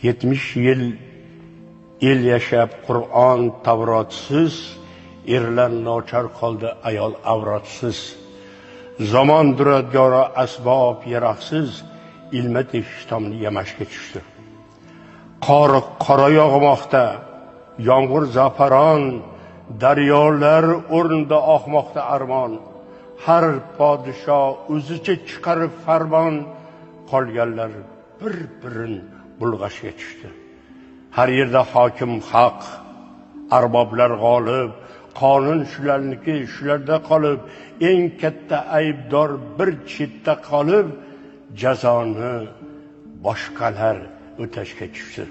70 yil el yashab Qur'on Tavrotsiz, erlar nochar qoldi ayol avrotsiz. Zamon duradgora asbob yaroqsiz, ilmat ishtomni yamashga tushdi. Qora yog'moqda, yomg'ir zafaron, daryolar o'rnida oqmoqda armon. Har podsho o'zicha chiqarib farmon, qolganlar bir-birin bulg'ashga tushdi. Har yerda hokim haq, arboblar g'olib, qonun shularniki, shularda qolib, eng katta aybdor bir chetda qolib, jazoni boshqalar o'tashga tushdi.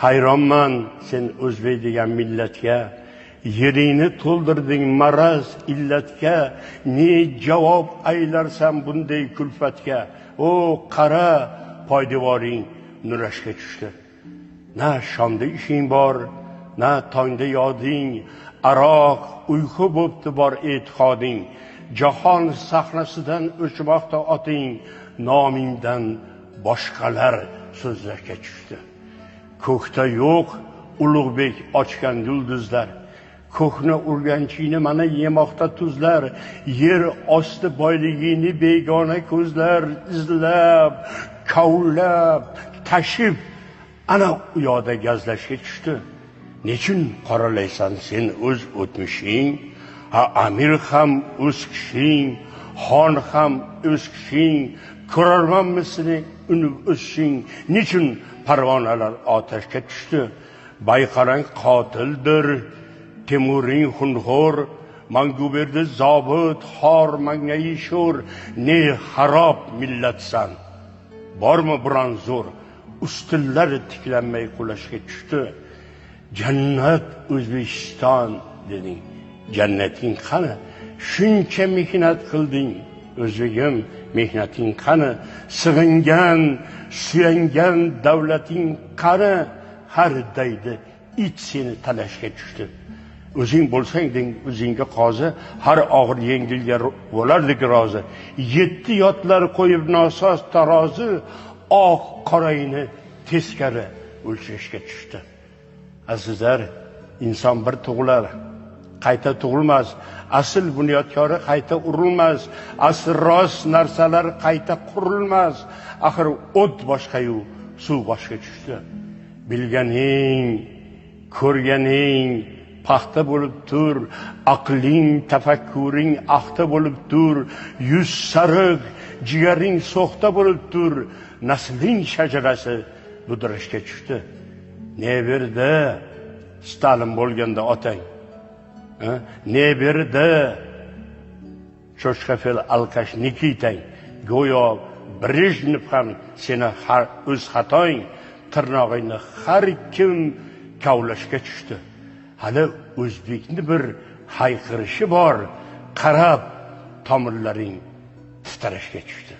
Hayronman sen o'zbek degan millatga, yeringni to'ldirding maraz illatga, ne javob aylarsan bunday kulfatga? O qara, poydevoring nurashga tushdi. Na shomda ishing bor, na tongda yoding, aroq uyqu bo'pti bor e'tiqoding. Jahon sahnasidan o'chmoqda oting, nomingdan boshqalar so'zlashga tushdi. Ko'kda yo'q Ulug'bek ochgan yulduzlar, ko'kni urganchini mana yemoqda tuzlar, yer osti boyligini begona ko'zlar izlab, kavlab, tashib ana u yoqda gazlashga tushdi. Nechun qoralaysan sen o'z o'tmishing? Ha, amir ham o'z kishing, xon ham o'z kishing, ko'rarmanmisini unib o'sishing? Nechun parvonalar otashga tushdi? Bayqarang qotildir, Temuring xunxo'r, Manguberdi zobit, xor mangayi sho'r. Ne xarob millatsan, bormi biron zo'r? Ustunlar tiklanmay qulashga tushdi. Jannat O'zbekiston deding, jannating qani? Shuncha mehnat qilding, o'zbegim mehnating qani? Sig'ingan, suyangan davlating qani? Har daydi it seni talashga tushdi. O'zing bo'lsang deng, o'zingga qozi, har og'ir yengilga bo'lardik rozi. 7 yotlar qo'yib nosoz tarozi, oq qorayni teskari o'lchashga tushdi. Azizlar, inson bir tug'ilar, qayta tug'ilmas. Asl bunyodkori qayta urilmas. Asl rost narsalar qayta qurilmas. Axir o't boshqa-yu, suv boshqa tushdi. Bilganing, ko'rganing paxta bo'lib tur, aqling, tafakkuring axta bo'lib tur, yuz sariq, jigaring so'xta bo'lib tur, nasling shajarasi budrashga tushdi. Ne berdi Stalin bo'lganda otang? Ne berdi cho'chqafel alkashnikitang? Go'yo Brejnev ham seni o'z xatoing, tirnog'ingni har kim kavlashga tushdi. Hali o'zbekni bir hayqirishi bor, qarab tomirlaring titrashga tushdi.